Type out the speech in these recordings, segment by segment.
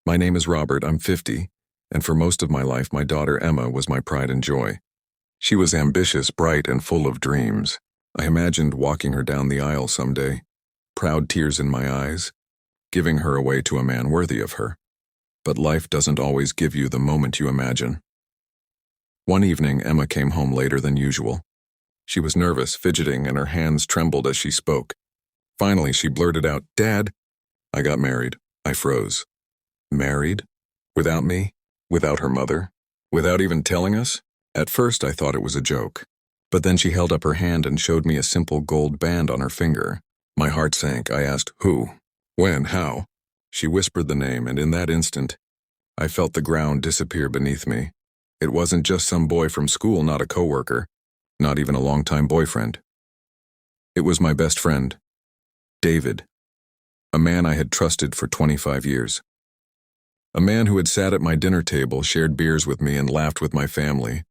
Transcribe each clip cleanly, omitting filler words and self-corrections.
My name is Robert, I'm 50, and for most of my life my daughter Emma was my pride and joy. She was ambitious, bright, and full of dreams. I imagined walking her down the aisle someday, proud tears in my eyes, giving her away to a man worthy of her. But life doesn't always give you the moment you imagine. One evening, Emma came home later than usual. She was nervous, fidgeting, and her hands trembled as she spoke. Finally, she blurted out, "Dad, I got married." I froze. Married? Without me? Without her mother? Without even telling us? At first, I thought it was a joke. But then she held up her hand and showed me a simple gold band on her finger. My heart sank. I asked, "Who? When? How?" She whispered the name, and in that instant, I felt the ground disappear beneath me. It wasn't just some boy from school, not a coworker, not even a longtime boyfriend. It was my best friend, David, a man I had trusted for 25 years. A man who had sat at my dinner table, shared beers with me, and laughed with my family.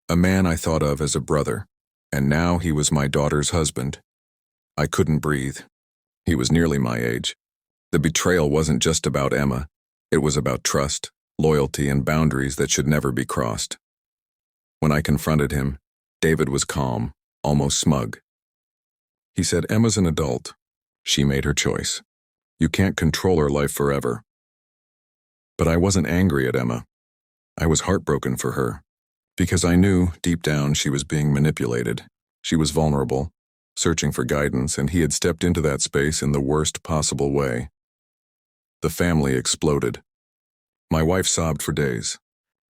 A man I thought of as a brother, and now he was my daughter's husband. I couldn't breathe. He was nearly my age. The betrayal wasn't just about Emma. It was about trust, loyalty, and boundaries that should never be crossed. When I confronted him, David was calm, almost smug. He said, "Emma's an adult. She made her choice. You can't control her life forever." But I wasn't angry at Emma. I was heartbroken for her, because I knew, deep down, she was being manipulated. She was vulnerable, searching for guidance, and he had stepped into that space in the worst possible way. The family exploded. My wife sobbed for days.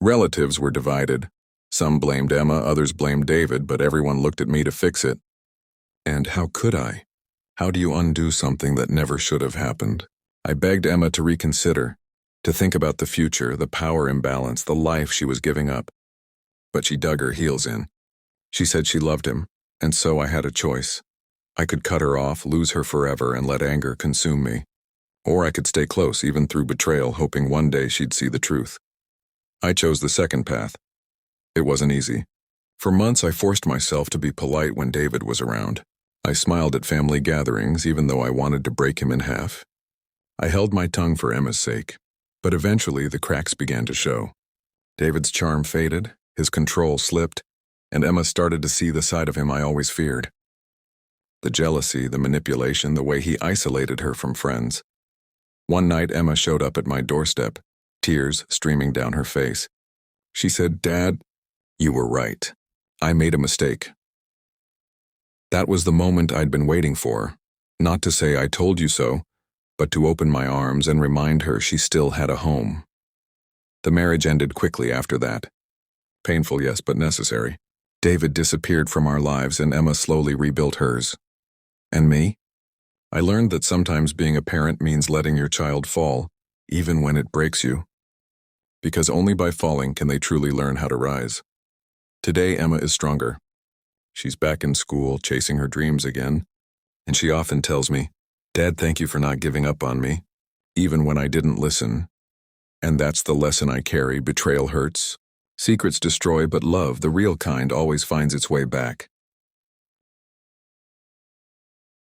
Relatives were divided. Some blamed Emma, others blamed David, but everyone looked at me to fix it. And how could I? How do you undo something that never should have happened? I begged Emma to reconsider, to think about the future, the power imbalance, the life she was giving up. But she dug her heels in. She said she loved him, and so I had a choice. I could cut her off, lose her forever, and let anger consume me. Or I could stay close, even through betrayal, hoping one day she'd see the truth. I chose the second path. It wasn't easy. For months I forced myself to be polite when David was around. I smiled at family gatherings, even though I wanted to break him in half. I held my tongue for Emma's sake, but eventually the cracks began to show. David's charm faded, his control slipped, and Emma started to see the side of him I always feared. The jealousy, the manipulation, the way he isolated her from friends. One night Emma showed up at my doorstep, tears streaming down her face. She said, "Dad, you were right. I made a mistake." That was the moment I'd been waiting for, not to say "I told you so," but to open my arms and remind her she still had a home. The marriage ended quickly after that. Painful, yes, but necessary. David disappeared from our lives and Emma slowly rebuilt hers. And me? I learned that sometimes being a parent means letting your child fall, even when it breaks you. Because only by falling can they truly learn how to rise. Today, Emma is stronger. She's back in school, chasing her dreams again, and she often tells me, "Dad, thank you for not giving up on me, even when I didn't listen." And that's the lesson I carry. Betrayal hurts. Secrets destroy, but love, the real kind, always finds its way back.